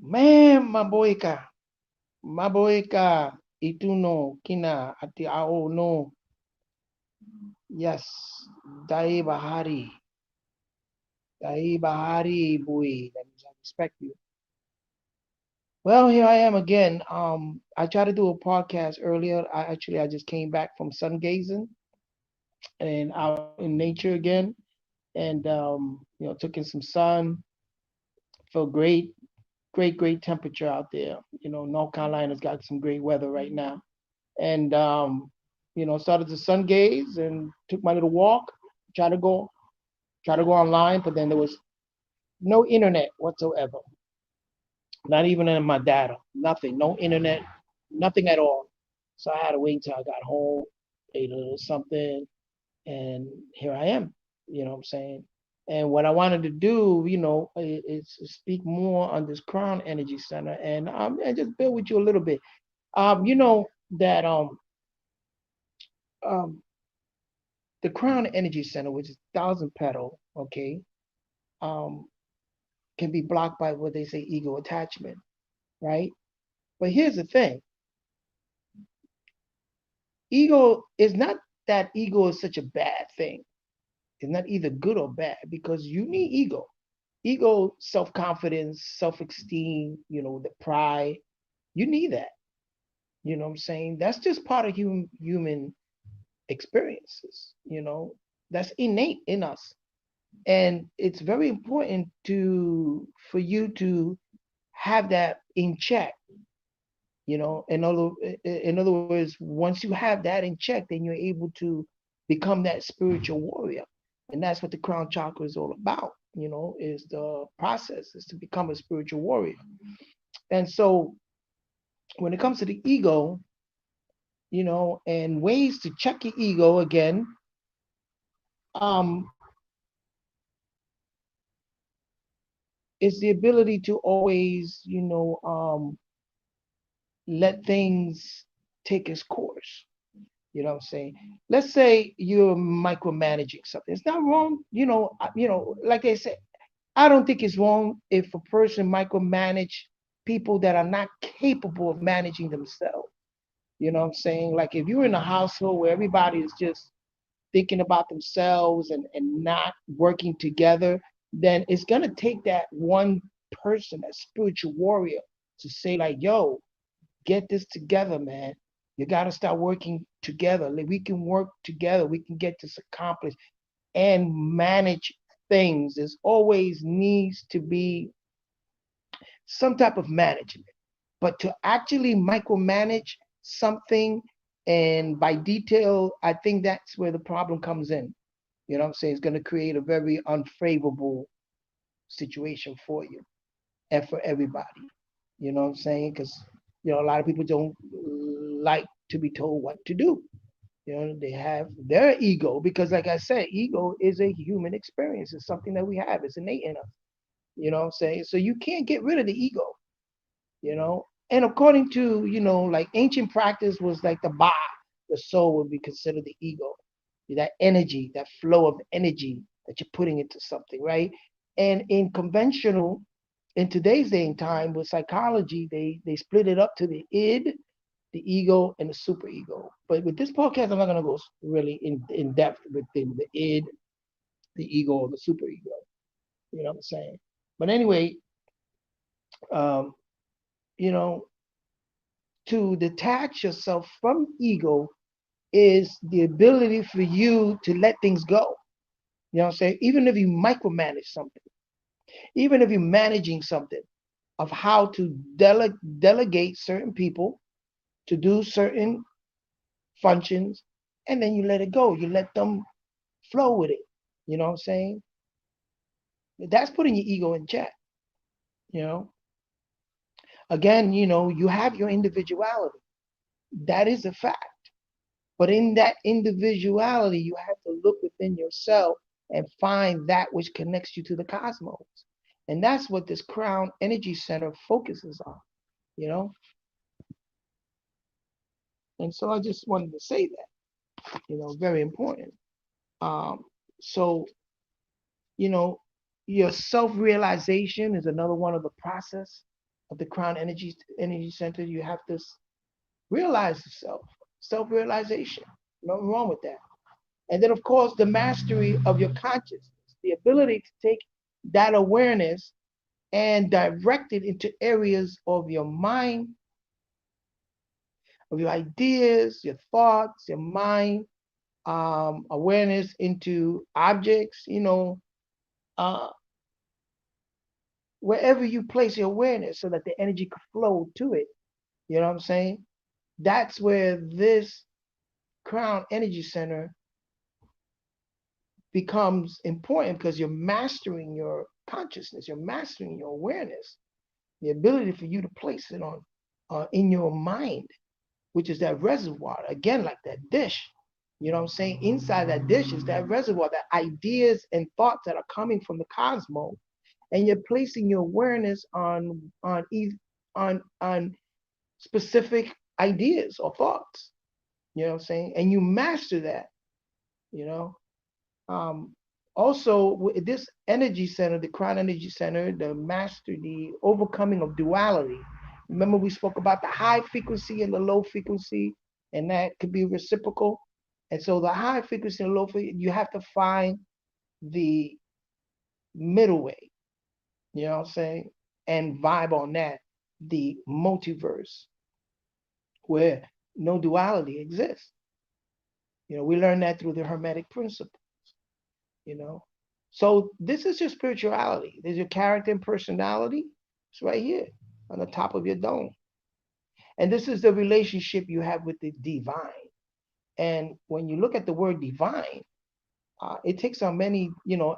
Man, maboyka, ituno, kina, ati ao no, yes, dai bahari, boy, that means I respect you. Well, here I am again. I tried to do a podcast earlier. I just came back from sun gazing and out in nature again, and took in some sun. Felt great, great temperature out there. North Carolina's got some great weather right now, and started to sun gaze and took my little walk. Try to go, try to go online, but then there was no internet whatsoever. Not even in my data. Nothing. No internet. Nothing at all. So I had to wait until I got home, ate a little something, and here I am. You know what I'm saying? And what I wanted to do, is speak more on this Crown Energy Center and just build with you a little bit. You know that um, the Crown Energy Center, which is Thousand Petal, okay, um, can be blocked by what they say ego attachment, right? But here's the thing: ego is not that ego is such a bad thing. It's not either good or bad because you need ego. Ego, self confidence, self esteem, the pride. You need that. You know what I'm saying? That's just part of human experiences. That's innate in us, and it's very important to for you to have that in check. In other words, once you have that in check, then you're able to become that spiritual warrior, and that's what the crown chakra is all about. Is the process is to become a spiritual warrior. And so when it comes to the ego, and ways to check your ego again, um, is the ability to always, let things take its course. You know what I'm saying? Let's say you're micromanaging something. It's not wrong, like they say, I don't think it's wrong if a person micromanage people that are not capable of managing themselves. You know what I'm saying? Like if you're in a household where everybody is just thinking about themselves and not working together, then it's gonna take that one person, that spiritual warrior, to say like, yo, get this together, man. You gotta start working together. Like, we can work together. We can get this accomplished and manage things. There's always needs to be some type of management. But to actually micromanage something and by detail, I think that's where the problem comes in. You know what I'm saying? It's going to create a very unfavorable situation for you and for everybody. You know what I'm saying? Because, a lot of people don't like to be told what to do. They have their ego because, like I said, ego is a human experience. It's something that we have, it's innate in us. You know what I'm saying? So you can't get rid of the ego, you know. And according to, like ancient practice was like the soul would be considered the ego, that energy, that flow of energy that you're putting into something, right? And in conventional, in today's day and time with psychology, they split it up to the id, the ego, and the superego. But with this podcast, I'm not gonna go really in depth with the id, the ego, or the superego. You know what I'm saying? But anyway, um, you know, to detach yourself from ego is the ability for you to let things go. You know what I'm saying? Even if you micromanage something, even if you're managing something, of how to delegate certain people to do certain functions, and then you let it go. You let them flow with it. You know what I'm saying? That's putting your ego in check. You know, again, you have your individuality. That is a fact. But in that individuality, you have to look within yourself and find that which connects you to the cosmos. And that's what this Crown Energy Center focuses on, you know? And so I just wanted to say that, very important. Um, so, you know, your self realization is another one of the process. of the crown energy center, you have to realize yourself, self-realization. Nothing wrong with that. And then, of course, the mastery of your consciousness, the ability to take that awareness and direct it into areas of your mind, of your ideas, your thoughts, your mind, awareness into objects, uh, wherever you place your awareness so that the energy could flow to it. You know what I'm saying? That's where this crown energy center becomes important because you're mastering your consciousness, you're mastering your awareness, the ability for you to place it on in your mind, which is that reservoir, again, like that dish. You know what I'm saying? Inside that dish is that reservoir, that ideas and thoughts that are coming from the cosmos, and you're placing your awareness on specific ideas or thoughts. You know what I'm saying? And you master that. You know. Um, Also, with this energy center, the crown energy center, the overcoming of duality. Remember, we spoke about the high frequency and the low frequency, and that could be reciprocal. And so, the high frequency and low frequency, you have to find the middle way. You know what I'm saying? And vibe on that, the multiverse, where no duality exists. We learn that through the Hermetic principle. you know. So this is your spirituality. There's your character and personality. It's right here on the top of your dome. And this is the relationship you have with the divine. And when you look at the word divine, it takes on many,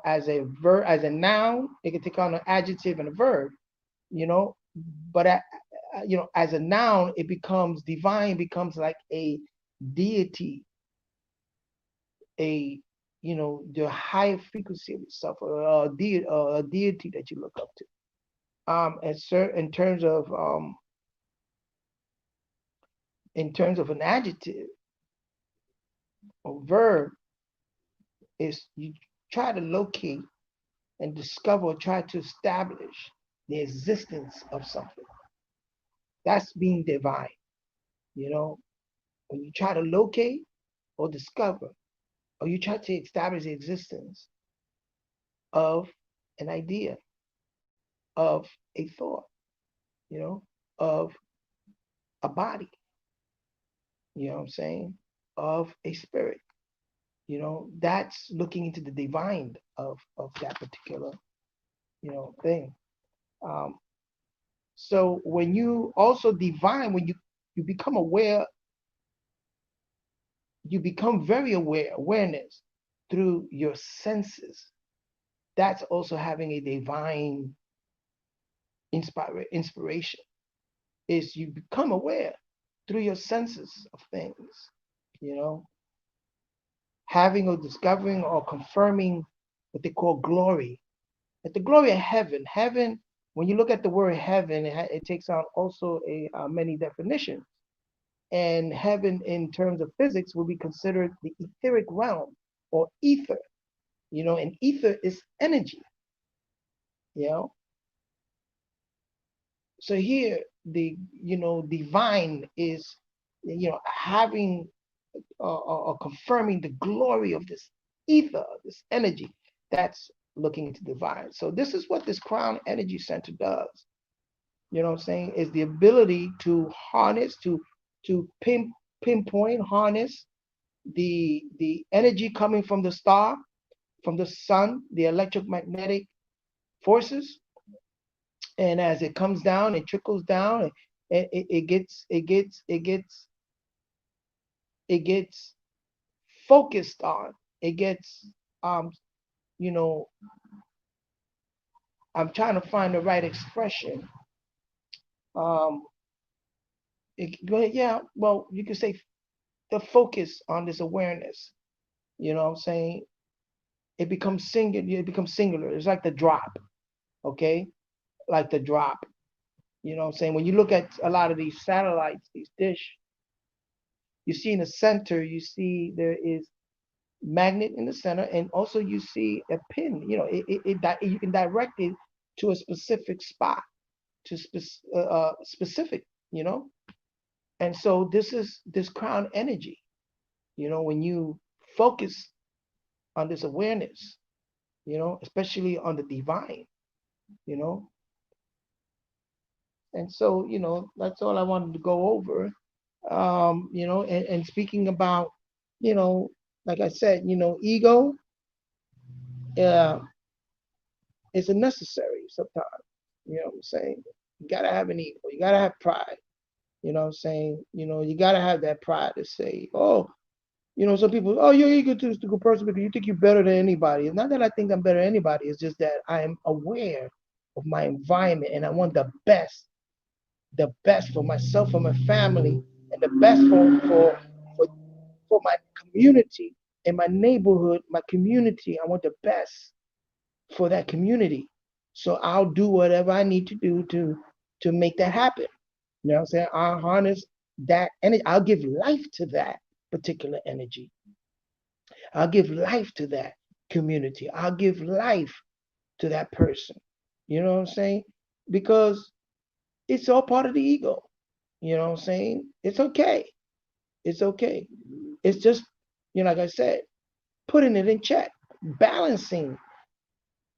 as a verb, as a noun, it can take on an adjective and a verb, you know. But as a noun, it becomes divine, becomes like a deity, a the higher frequency of itself, or a deity that you look up to. In terms of an adjective or verb, is you try to locate and discover, or try to establish the existence of something. That's being divine. You know, when you try to locate or discover, or you try to establish the existence of an idea, of a thought, of a body, you know what I'm saying, of a spirit. That's looking into the divine of that particular, thing. Um, so when you also divine, when you become aware, you become very awareness through your senses. That's also having a divine inspiration. Is you become aware through your senses of things, you know, having or discovering or confirming what they call glory. At the glory of heaven, when you look at the word heaven, it takes on also many definitions. And heaven, in terms of physics, will be considered the etheric realm or ether. And ether is energy. You know, so here divine is having or confirming the glory of this ether, this energy that's looking into divine. So this is what this crown energy center does. You know what I'm saying? Is the ability to harness, to pinpoint, harness the energy coming from the star, from the sun, the electromagnetic forces, and as it comes down, it trickles down, it gets focused on, it gets um you know I'm trying to find the right expression. um Go ahead. Yeah, well, you could say the focus on this awareness, you know what I'm saying, it becomes singular. It's like the drop. Okay, like the drop. You know what I'm saying? When you look at a lot of these satellites, these dish, you see in the center, you see there is magnet in the center, and also you see a pin. You can direct it to a specific spot. to specific, you know. And so this is this crown energy, you know, when you focus on this awareness, you know, especially on the divine, you know. And so, you know, that's all I wanted to go over. You know, and speaking about, you know, like I said, you know, ego uh, is a necessary sometimes. You know what I'm saying? You gotta have an ego. You gotta have pride. You know what I'm saying? You know, you gotta have that pride to say, oh, you know, some people, oh, you're egotistical person because you think you're better than anybody. It's not that I think I'm better than anybody. It's just that I am aware of my environment and I want the best for myself, for my family, and the best for, for my community and my neighborhood, my community. I want the best for that community. So I'll do whatever I need to do to make that happen. You know what I'm saying? I'll harness that energy. I'll give life to that particular energy. I'll give life to that community. I'll give life to that person. You know what I'm saying? Because it's all part of the ego. You know what I'm saying? It's okay. It's okay. It's just, you know, like I said, putting it in check, balancing,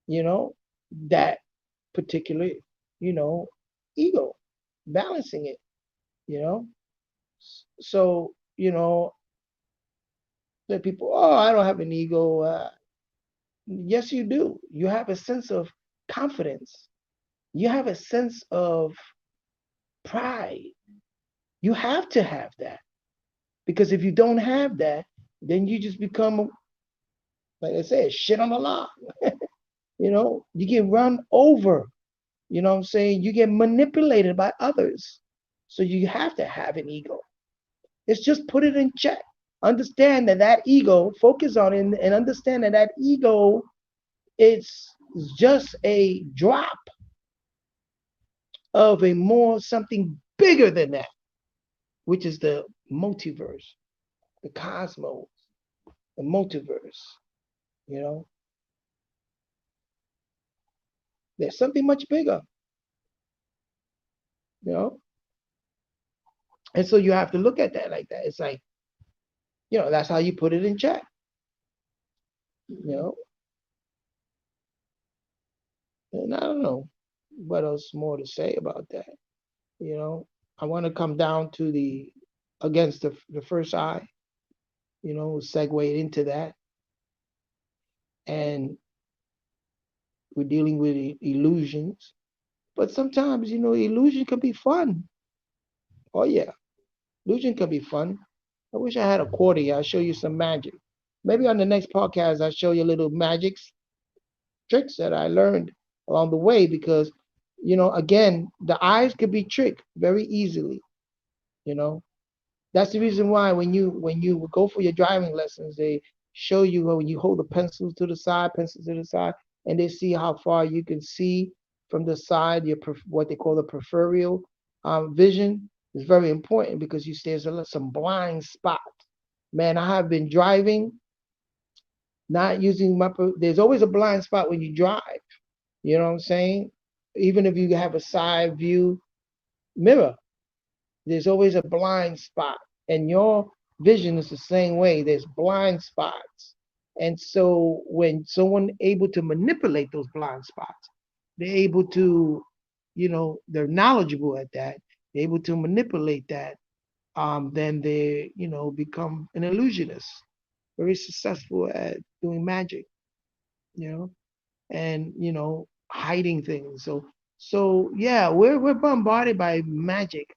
you know, that particular, you know, ego, balancing it, you know. So, you know, the people, oh, I don't have an ego. Yes, you do. You have a sense of confidence. You have a sense of pride. You have to have that because if you don't have that, then you just become, like I said, shit on the law. You know, you get run over. You know what I'm saying? You get manipulated by others. So you have to have an ego. It's just put it in check. Understand that that ego, focus on it and understand that that ego is just a drop of a more something bigger than that, which is the multiverse, the cosmos, the multiverse. You know, there's something much bigger. You know, and so you have to look at that like that. It's like, you know, that's how you put it in check. You know, and I don't know what else more to say about that. You know, I want to come down to the against the first eye. You know, segue into that, and we're dealing with illusions. But sometimes, you know, illusion can be fun. Oh yeah, illusion can be fun. I wish I had a quarter here. I'll show you some magic. Maybe on the next podcast, I'll show you little magic tricks that I learned along the way because, you know, again, the eyes could be tricked very easily. You know, that's the reason why when you go for your driving lessons, they show you when you hold the pencils to the side, and they see how far you can see from the side. Your what they call the peripheral vision is very important because you see there's some blind spots. Man, I have been driving, not using my. There's always a blind spot when you drive. You know what I'm saying? Even if you have a side view mirror, there's always a blind spot. And your vision is the same way. There's blind spots. And so when someone able to manipulate those blind spots, they're able to, you know, they're knowledgeable at that. They're able to manipulate that. Then they, you know, become an illusionist, very successful at doing magic, you know, and you know, hiding things. So yeah, we're bombarded by magic,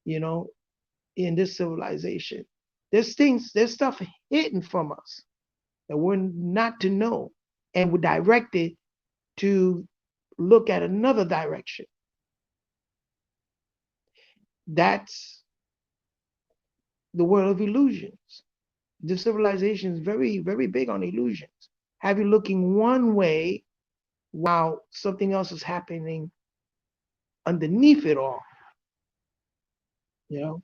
you know, in this civilization. There's stuff hidden from us that we're not to know, and we're directed to look at another direction. That's the world of illusions. The civilization is very, very big on illusions. Have you looking one way while something else is happening underneath it all, you know?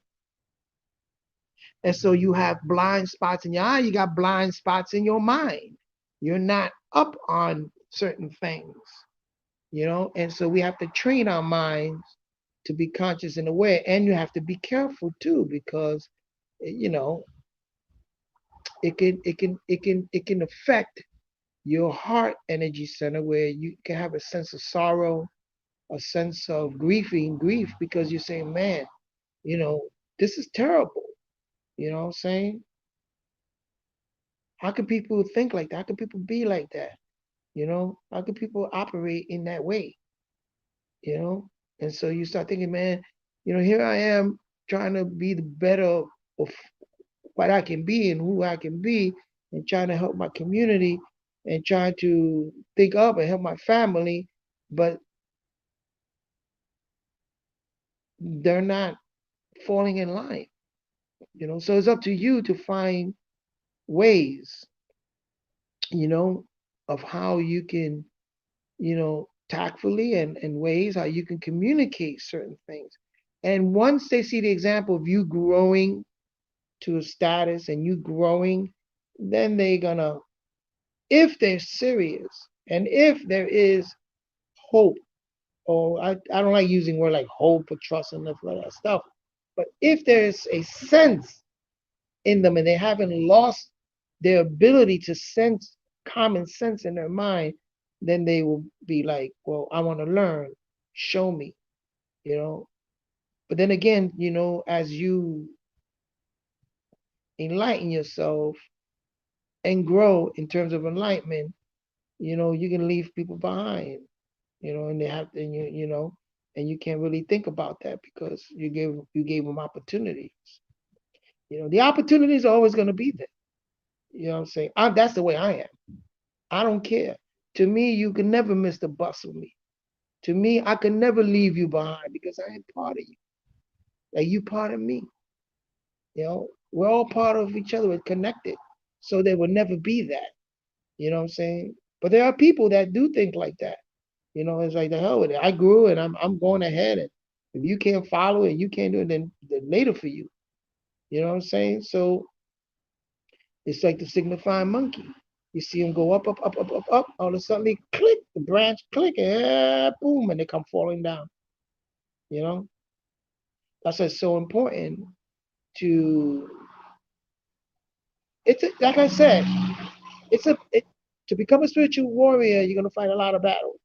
And so you have blind spots in your eye, you got blind spots in your mind. You're not up on certain things. And so we have to train our minds to be conscious and aware, and you have to be careful too, because you know it can affect your heart energy center, where you can have a sense of sorrow, a sense of grief, because you're saying, man, you know, this is terrible. You know what I'm saying? How can people think like that? How can people be like that? How can people operate in that way? You know? And so you start thinking, man, here I am trying to be the better of what I can be and who I can be, and trying to help my community, and trying to think up and help my family, but they're not falling in line. So it's up to you to find ways, you know, of how you can, tactfully, and ways how you can communicate certain things. And once they see the example of you growing to a status and you growing, then they're gonna, if they're serious and if there is hope, or I don't like using word like hope or trust and that stuff, but if there's a sense in them and they haven't lost their ability to sense common sense in their mind, then they will be like, well, I want to learn, show me, you know. But then again, as you enlighten yourself and grow in terms of enlightenment, you can leave people behind, and they have to, and you can't really think about that because you gave them opportunities. The opportunities are always going to be there. You know what I'm saying? That's the way I am. I don't care. To me, you can never miss the bus with me. To me, I can never leave you behind because I ain't part of you. Like you part of me. We're all part of each other. We're connected. So there will never be that. You know what I'm saying? But there are people that do think like that. It's like the hell with it. I grew and I'm going ahead. And if you can't follow it, you can't do it, then later for you. You know what I'm saying? So it's like the signifying monkey. You see them go up, up, up, up, up, up. All of a sudden, they click, the branch click, and boom, and they come falling down. You know, that's why it's so important to. Like I said, to become a spiritual warrior. You're gonna fight a lot of battles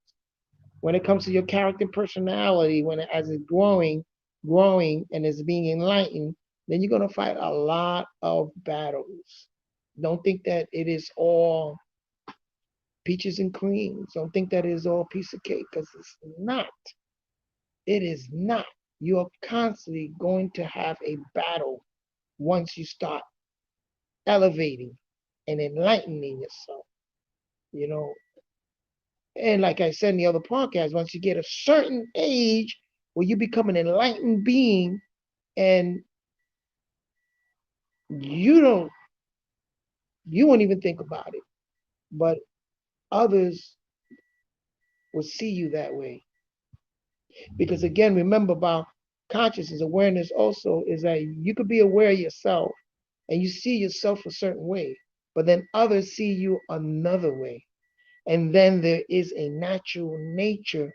when it comes to your character, and personality. As it's growing, and it's being enlightened, then you're gonna fight a lot of battles. Don't think that it is all peaches and creams. Don't think that it is all piece of cake, because it's not. It is not. You're constantly going to have a battle once you start elevating and enlightening yourself, you know. And like I said in the other podcast, once you get a certain age where you become an enlightened being, and you don't, you won't even think about it, but others will see you that way. Because again, remember about consciousness, awareness also is that you could be aware of yourself and you see yourself a certain way, but then others see you another way. And then there is a natural nature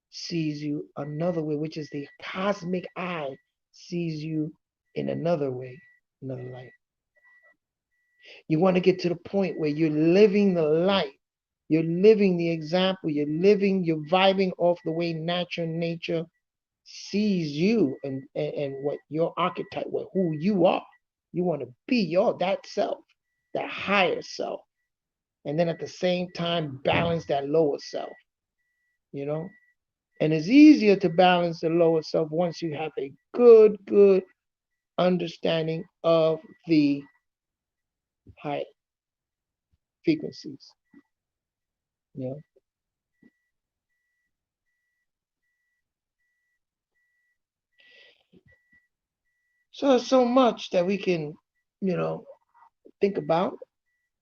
sees you another way, which is the cosmic eye sees you in another way, another light. You want to get to the point where you're living the light. You're living the example. You're vibing off the way natural nature sees you, and what your archetype, what who you are. You want to be that self, that higher self. And then at the same time balance that lower self, you know? And it's easier to balance the lower self once you have a good understanding of the high frequencies, you know? So there's so much that we can, you know, think about.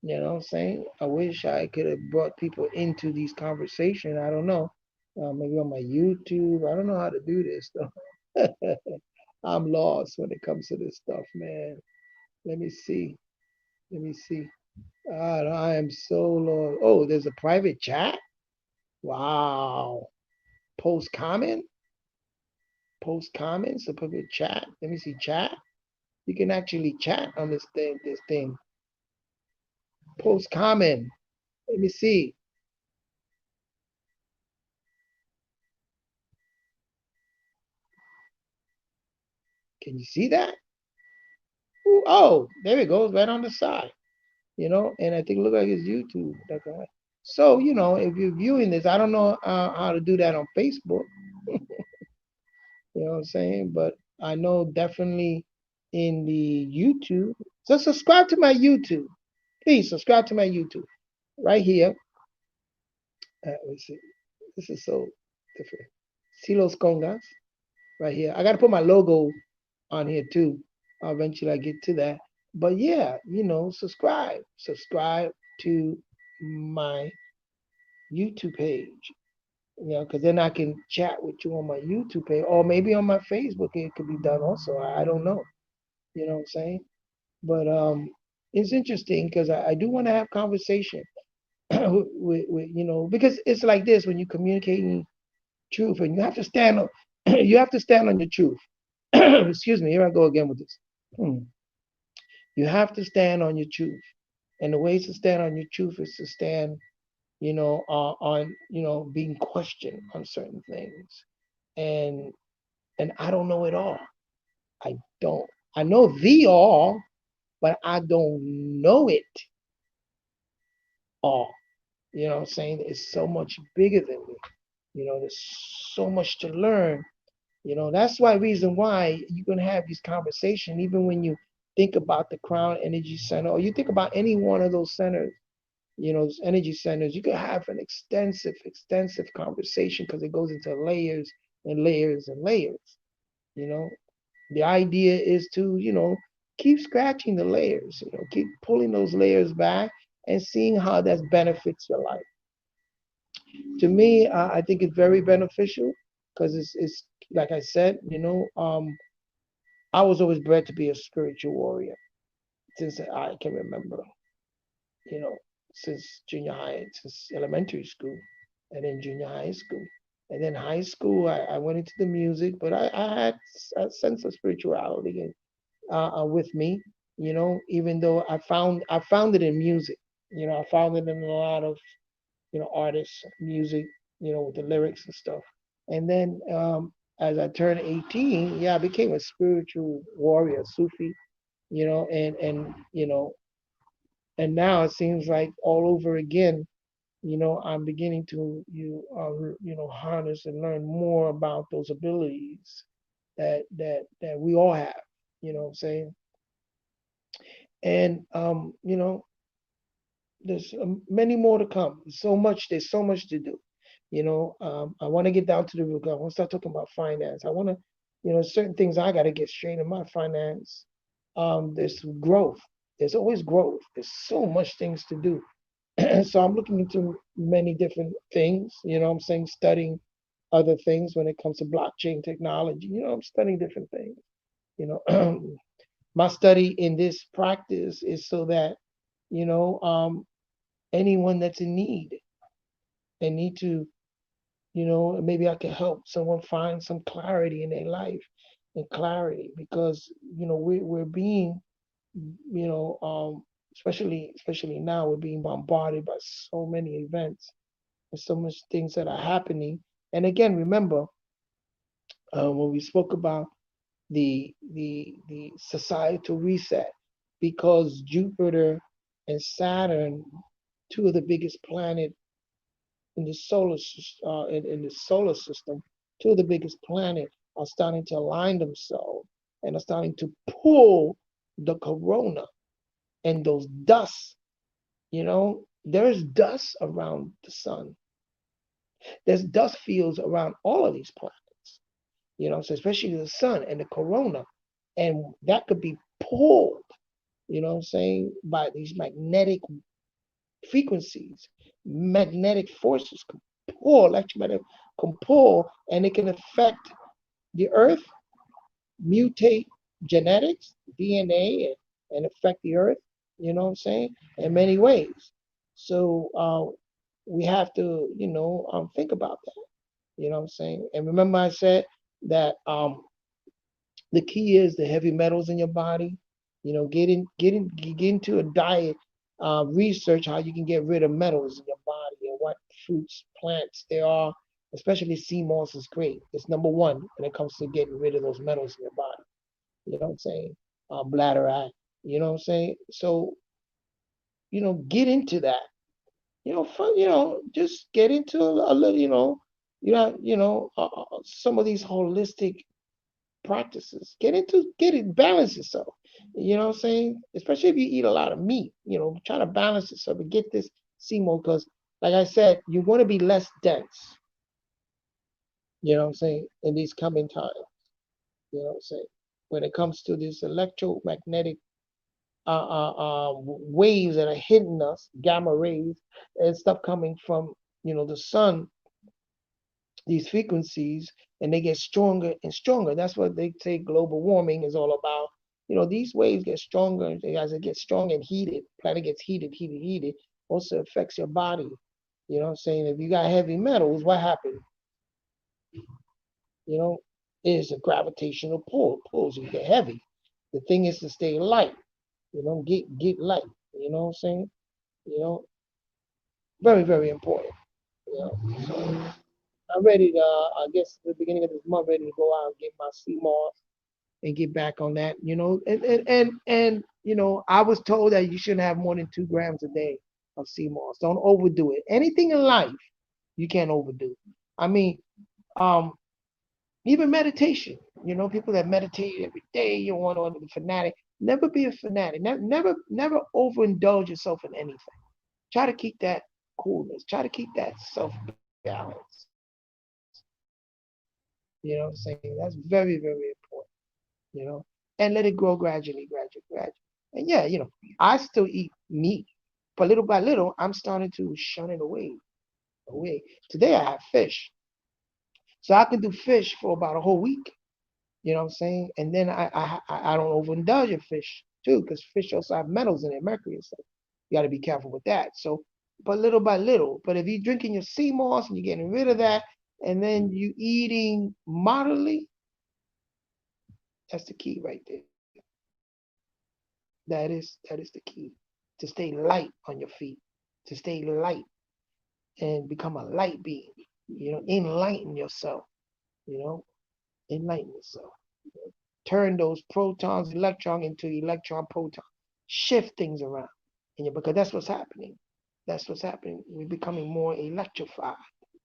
You know what I'm saying? I wish I could have brought people into these conversations. I don't know. Maybe on my YouTube. I don't know how to do this though. I'm lost when it comes to this stuff, man. Let me see. Let me see. God, I am so lost. Oh, there's a private chat? Wow. Post comment, post comments, so put your chat. Let me see chat. You can actually chat on this thing. This thing. Post comment. Let me see. Can you see that? Ooh, oh, there it goes, right on the side. And I think look like it's YouTube. So if you're viewing this, I don't know how to do that on Facebook. You know what I'm saying? But I know definitely in the YouTube. So subscribe to my YouTube. Please subscribe to my YouTube right here. Let's see. This is so different. Silos Congas right here. I got to put my logo on here too. Eventually I get to that. But yeah, subscribe. Subscribe to my YouTube page. Because then I can chat with you on my YouTube page, or maybe on my Facebook. It could be done also. I don't know. You know what I'm saying? But it's interesting because I do want to have conversation with because it's like this when you communicating truth, and you have to stand on you have to stand on your truth. Excuse me, here I go again with this. You have to stand on your truth, and the ways to stand on your truth is to stand, on being questioned on certain things, and I don't know it all. I don't. I know the all, but I don't know it all. You know what I'm saying? It's so much bigger than me. There's so much to learn. That's why reason why you can have these conversations, even when you think about the Crown Energy Center, or you think about any one of those centers, those energy centers, you can have an extensive conversation because it goes into layers and layers and layers. You know, the idea is to, keep scratching the layers, keep pulling those layers back and seeing how that benefits your life. To me, I think it's very beneficial because it's like I said, I was always bred to be a spiritual warrior since I can remember, you know, since junior high, since elementary school, and then junior high school. And then high school, I went into the music, but I had a sense of spirituality and, with me, even though I found it in music. I found it in a lot of, artists, music, with the lyrics and stuff. And then as I turned 18, yeah, I became a spiritual warrior, Sufi, and now it seems like all over again, I'm beginning to harness and learn more about those abilities that we all have. You know what I'm saying? And there's many more to come. There's so much to do. I want to get down to the root. I want to start talking about finance. I want to, certain things I got to get straight in my finance. There's growth. There's always growth. There's so much things to do. So I'm looking into many different things. I'm saying studying other things when it comes to blockchain technology. I'm studying different things. My study in this practice is so that you know anyone that's in need and need to, maybe I can help someone find some clarity in their life and clarity because we're being, you know, especially now we're being bombarded by so many events and so much things that are happening. And again, remember when we spoke about the societal reset, because Jupiter and Saturn, two of the biggest planets in the in the solar system, two of the biggest planets are starting to align themselves and are starting to pull the corona and those dust. There's dust around the sun. There's dust fields around all of these planets. So especially the sun and the corona, and that could be pulled. What I'm saying, by these magnetic frequencies, magnetic forces can pull, electromagnetic can pull, and it can affect the earth, mutate genetics, DNA, and affect the earth, what I'm saying, in many ways. So we have to, think about that. You know what I'm saying? And remember, I said that the key is the heavy metals in your body. Get into a diet, research how you can get rid of metals in your body and what fruits, plants there are. Especially sea moss is great. It's number one when it comes to getting rid of those metals in your body. You know what I'm saying? Bladder eye. You know what I'm saying? So get into that. Just get into a little. Some of these holistic practices. Get it, balance yourself. You know what I'm saying? Especially if you eat a lot of meat, try to balance yourself and get this CMO because, like I said, you want to be less dense. You know what I'm saying? In these coming times, you know what I'm saying? When it comes to this electromagnetic waves that are hitting us, gamma rays and stuff coming from the sun, these frequencies, and they get stronger and stronger. That's what they say global warming is all about. These waves get stronger as it gets strong and heated. Planet gets heated. Also affects your body. You know what I'm saying? If you got heavy metals, what happens? You know, is a gravitational pull. Pulls you get heavy. The thing is to stay light. Get light. You know what I'm saying? You know, very, very important. So I'm ready to, I guess, the beginning of this month, ready to go out and get my sea moss and get back on that. I was told that you shouldn't have more than 2 grams a day of sea moss. Don't overdo it. Anything in life you can't overdo. I mean, um, even meditation. People that meditate every day, you want to be a fanatic. Never be a fanatic. Never overindulge yourself in anything. Try to keep that coolness. Try to keep that self balance. You know what I'm saying? That's very, very important. you know, and let it grow gradually. And yeah, I still eat meat, but little by little, I'm starting to shun it away. Today I have fish, so I can do fish for about a whole week. You know what I'm saying? And then I don't overindulge in fish too, because fish also have metals in it, mercury and stuff. You got to be careful with that. So, but little by little. But if you're drinking your sea moss and you're getting rid of that, and then you eating moderately, that's the key right there. That is the key to stay light on your feet, to stay light and become a light being. Enlighten yourself. You know, enlighten yourself. Turn those protons, electron into electron proton. Shift things around. Because that's what's happening. That's what's happening. We're becoming more electrified.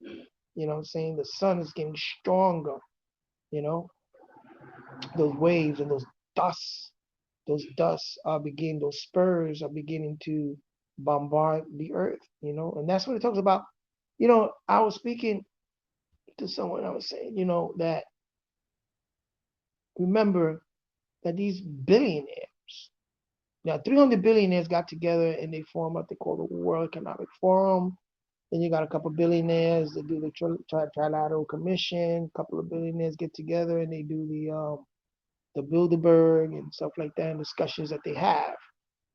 You know what I'm saying? The sun is getting stronger. You know, those waves and those dusts are beginning, those spurs are beginning to bombard the earth, and that's what it talks about. I was speaking to someone, I was saying, that remember that these billionaires, now 300 billionaires got together and they form what they call the World Economic Forum. Then you got a couple of billionaires that do the Trilateral Commission. A couple of billionaires get together and they do the Bilderberg and stuff like that, and discussions that they have.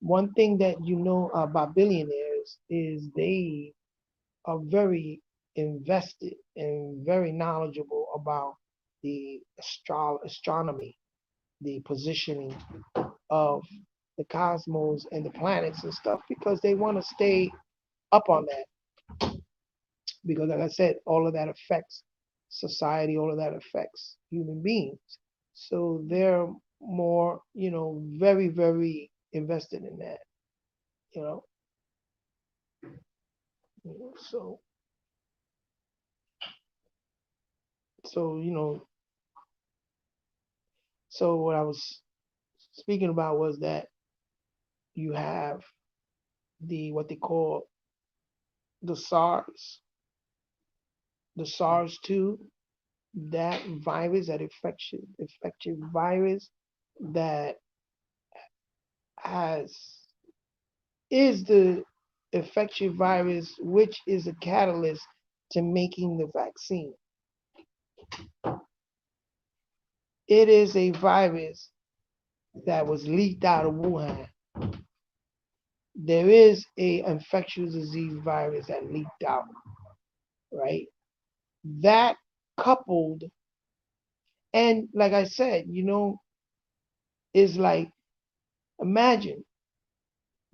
One thing that you know about billionaires is they are very invested and very knowledgeable about the astronomy, the positioning of the cosmos and the planets and stuff because they want to stay up on that. Because, like I said, all of that affects society, all of that affects human beings. So they're more, very, very invested in that, you know. So, so you know, so what I was speaking about was that you have what they call the SARS, the SARS-2, that virus, that infectious virus that has is the infectious virus which is a catalyst to making the vaccine. It is a virus that was leaked out of Wuhan. there is a infectious disease virus that leaked out, right? That coupled, and like I said, is like, imagine,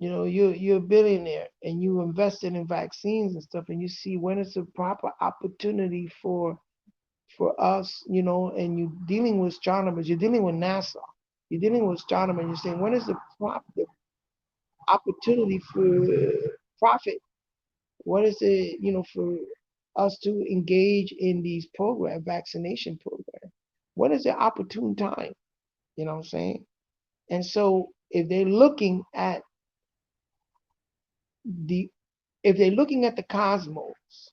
you're a billionaire and you invested in vaccines and stuff, and you see when it's a proper opportunity for us, and you're dealing with astronomers, you're dealing with NASA, you're dealing with astronomers, you're saying when is the proper opportunity for profit? What is it, for us to engage in these vaccination programs? When is the opportune time? You know what I'm saying? And so the if they're looking at the cosmos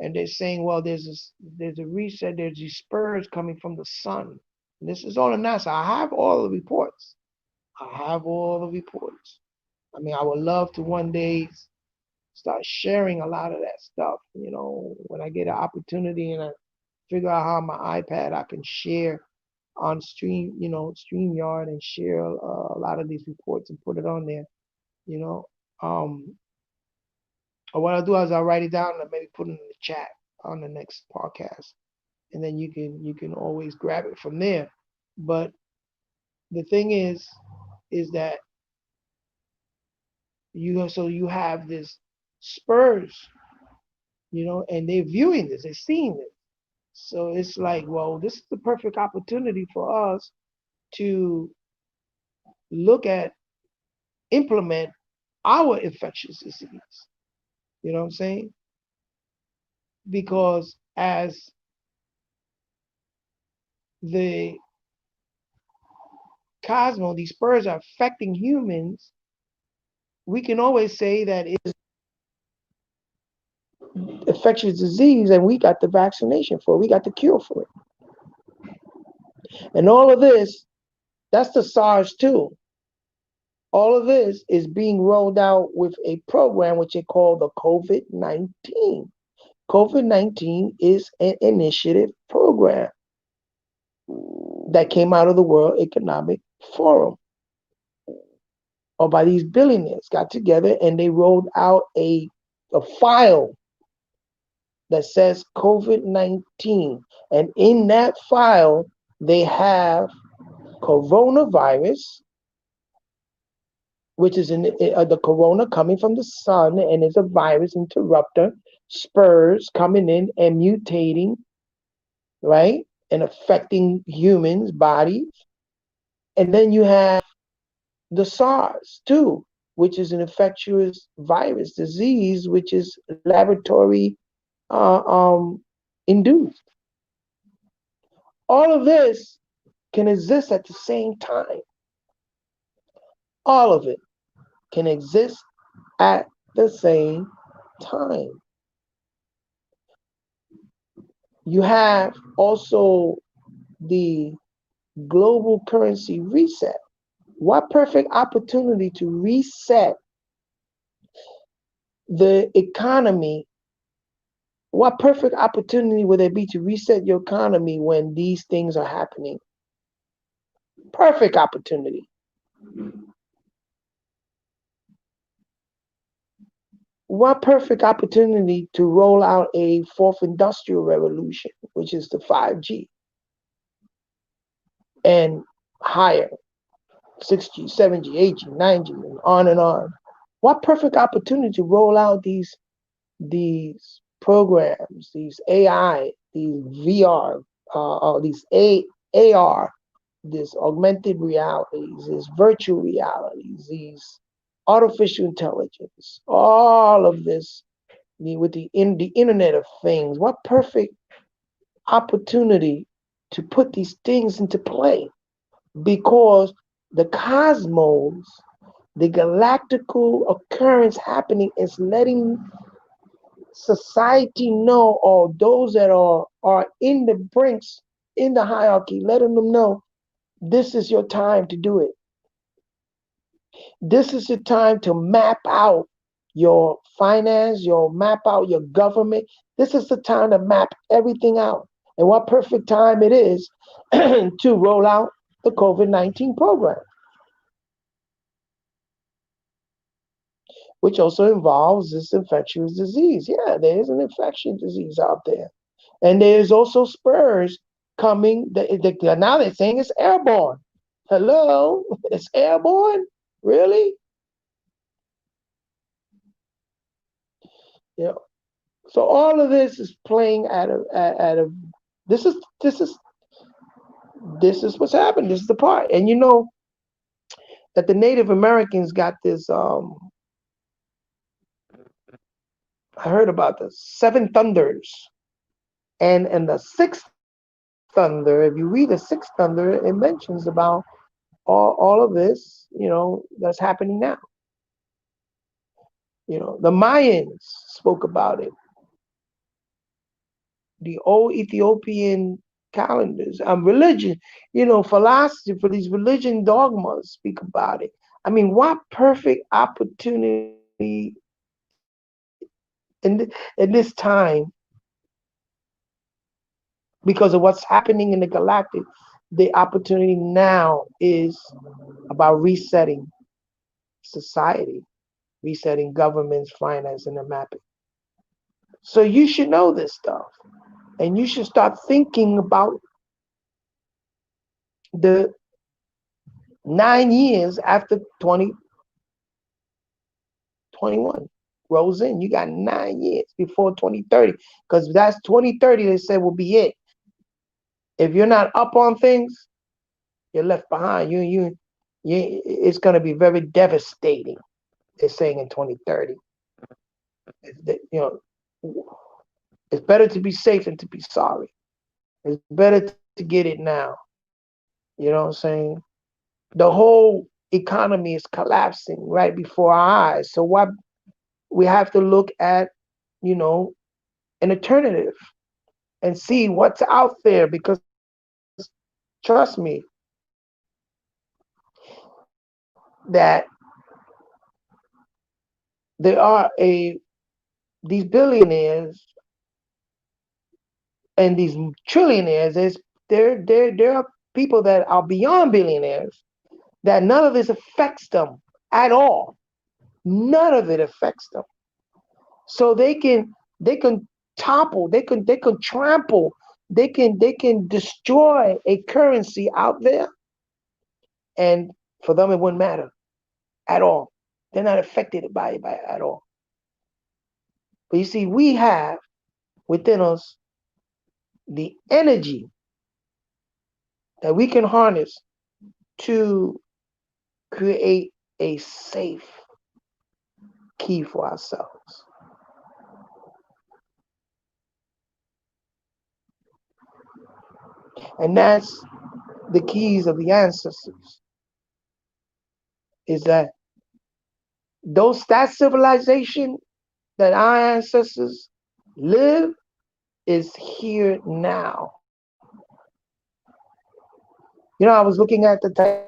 and they're saying, well, there's a reset, there's these spurs coming from the sun. And this is all in NASA. I have all the reports. I have all the reports. I mean, I would love to one day start sharing a lot of that stuff. When I get an opportunity and I figure out how my iPad I can share on StreamYard and share a lot of these reports and put it on there. You know, um, or what I'll do is I'll write it down and maybe put it in the chat on the next podcast, and then you can always grab it from there. But the thing is that you have this Spurs, and they're viewing this, they're seeing this. So it's like, well, this is the perfect opportunity for us to look at, implement our infectious disease. You know what I'm saying? Because as the cosmos, these spurs are affecting humans, we can always say that it's infectious disease and we got the vaccination for it, we got the cure for it. And all of this, that's the SARS too. All of this is being rolled out with a program which they call the COVID-19. COVID-19 is an initiative program that came out of the World Economic Forum, or by these billionaires got together and they rolled out a file that says COVID-19. And in that file, they have coronavirus, which is the corona coming from the sun and is a virus interrupter, spurs coming in and mutating, right? And affecting humans' bodies. And then you have the SARS too, which is an infectious virus disease, which is laboratory induced. All of this can exist at the same time. All of it can exist at the same time. You have also the global currency reset. What perfect opportunity to reset the economy. What perfect opportunity would there be to reset your economy when these things are happening? Perfect opportunity. What perfect opportunity to roll out a fourth industrial revolution, which is the 5G and higher, 6G, 7G, 8G, 9G, and on and on. What perfect opportunity to roll out these programs, these AI, these VR, these AR, this augmented realities, these virtual realities, these artificial intelligence, all of this with the Internet of Things. What perfect opportunity to put these things into play, because the cosmos, the galactical occurrence happening is letting society know, or those that are in the brinks, in the hierarchy, letting them know this is your time to do it. This is the time to map out your finance, map out your government. This is the time to map everything out. And what perfect time it is to roll out the COVID-19 program. which also involves this infectious disease. Yeah, there is an infectious disease out there. And there's also spurs coming. Now they're saying it's airborne. Hello, it's airborne? Really? You know, so all of this is playing at a this is this is this is what's happened. This is the part. And you know that the Native Americans got this I heard about the seven thunders. And the sixth thunder, if you read the sixth thunder, it mentions about all of this, that's happening now. The Mayans spoke about it. The old Ethiopian calendars, religion, philosophy for these religion dogmas speak about it. I mean, what perfect opportunity in this time, because of what's happening in the galactic. The opportunity now is about resetting society, resetting governments, finance, and the mapping. So you should know this stuff, and you should start thinking about the 9 years after 2021 rolls in. You got 9 years before 2030, because that's 2030. They said will be it. If you're not up on things, you're left behind. It's going to be very devastating. They're saying in 2030. It's better to be safe than to be sorry. It's better to get it now. You know what I'm saying? The whole economy is collapsing right before our eyes. So what we have to look at, an alternative and see what's out there, because trust me that there are these billionaires and these trillionaires. There are people that are beyond billionaires that none of this affects them at all. None of it affects them. So they can topple, they can trample, they can destroy a currency out there, and for them it wouldn't matter at all. They're not affected by it at all. But you see, we have within us the energy that we can harness to create a safe key for ourselves. And that's the keys of the ancestors, is that that civilization that our ancestors live is here now. I was looking at the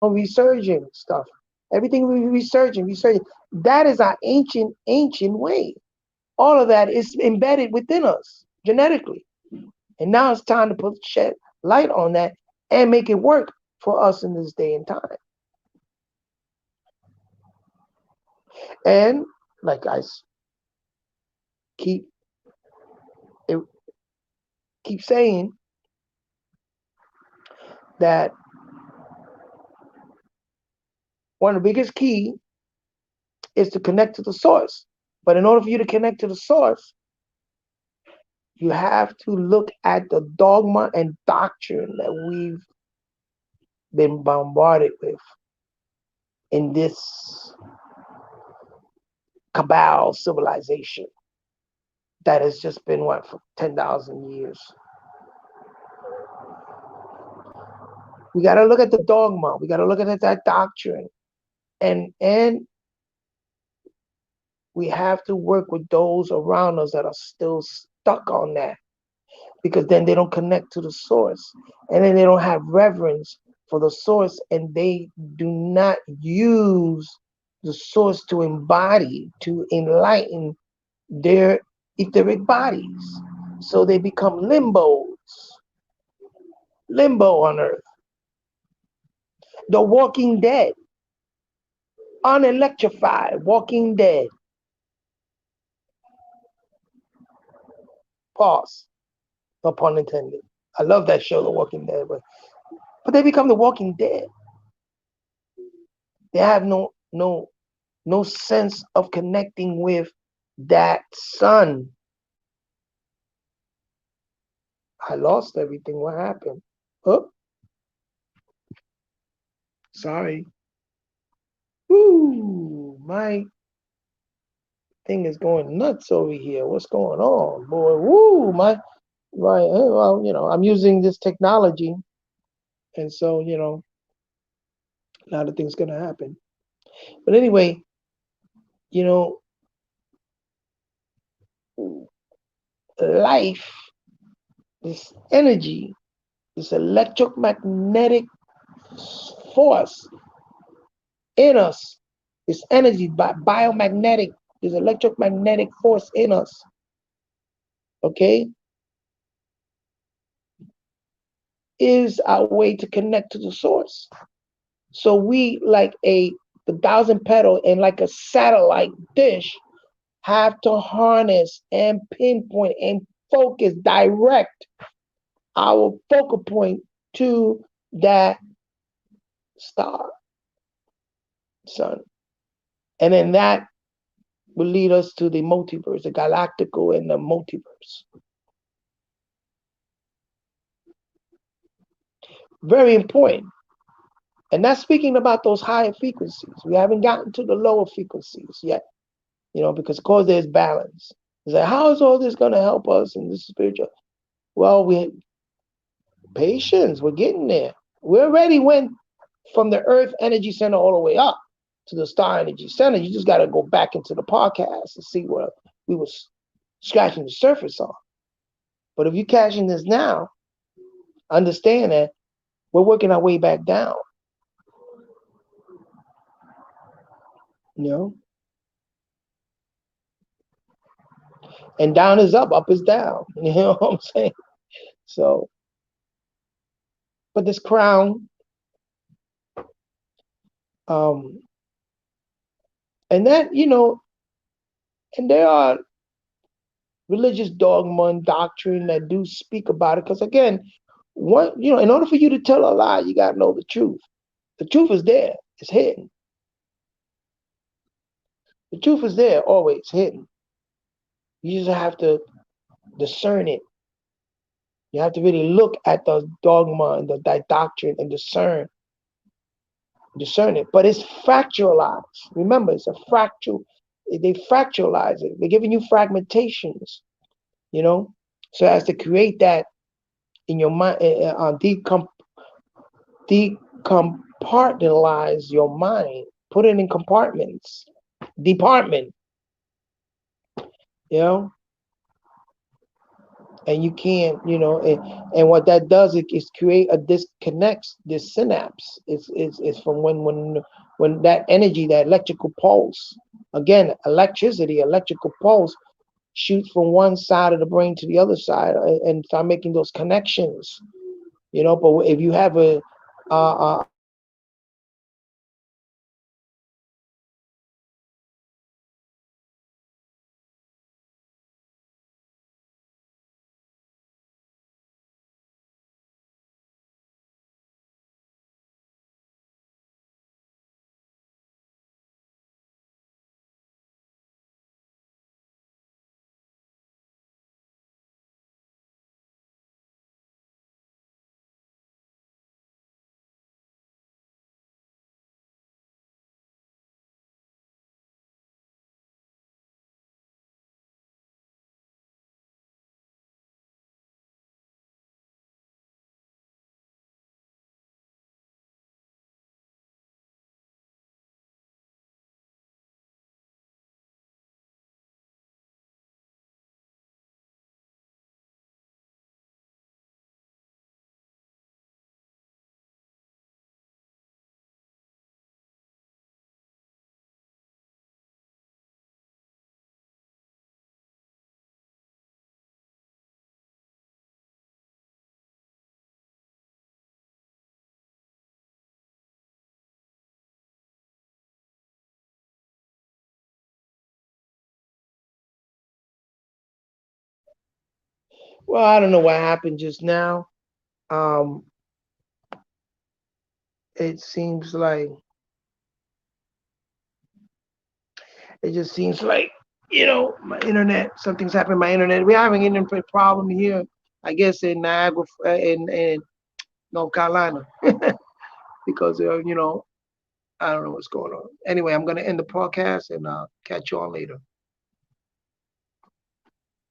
resurging stuff. Everything resurging. That is our ancient way. All of that is embedded within us genetically. And now it's time to shed light on that and make it work for us in this day and time. And like I keep saying, that one of the biggest key is to connect to the source. But in order for you to connect to the source, you have to look at the dogma and doctrine that we've been bombarded with in this cabal civilization that has just been, for 10,000 years. We got to look at the dogma. We got to look at that doctrine. And we have to work with those around us that are still stuck on that, because then they don't connect to the source, and then they don't have reverence for the source, and they do not use the source to embody, to enlighten their etheric bodies. So they become limbo on earth. The Walking Dead. unelectrified, Walking Dead. Pause. No pun intended. I love that show, The Walking Dead, but they become the Walking Dead. They have no sense of connecting with that sun. I lost everything. What happened? Oh, sorry. Woo, my thing is going nuts over here. What's going on, boy? Woo, my right. Well, I'm using this technology, and so a lot of things gonna happen. But anyway, you know, life, this energy, this electromagnetic force in us, this energy, biomagnetic, this electromagnetic force in us, okay, is our way to connect to the source. So we, like the thousand petal and like a satellite dish, have to harness and pinpoint and focus, direct our focal point to that star, sun. And then that will lead us to the multiverse, the galactical and the multiverse. Very important. And that's speaking about those higher frequencies. We haven't gotten to the lower frequencies yet, because of course there's balance. It's like, how is all this going to help us in this spiritual? Well, patience, we're getting there. We already went from the Earth Energy Center all the way up to the Star Energy Center. You just got to go back into the podcast and see what we were scratching the surface on. But if you're catching this now, understand that we're working our way back down. And down is up is down. You know what I'm saying? So, but this crown, and that, and there are religious dogma and doctrine that do speak about it. Because again, in order for you to tell a lie, you got to know the truth. The truth is there. It's hidden. The truth is there, always hidden. You just have to discern it. You have to really look at the dogma and the doctrine and discern it. But it's fractalized. Remember, it's a fractal. They fractalize it. They're giving you fragmentations, so as to create that in your mind, decompartmentalize your mind, put it in compartments, department, and you can't, and what that does is create a disconnects this synapse. It's from when that energy, that electrical pulse, again, electrical pulse shoots from one side of the brain to the other side and start making those connections, but if you have a Well, I don't know what happened just now. Um, it seems like it just seems like my internet. Something's happened. To my internet. We're having an internet problem here. I guess in Niagara, in North Carolina, because I don't know what's going on. Anyway, I'm gonna end the podcast and catch you on later.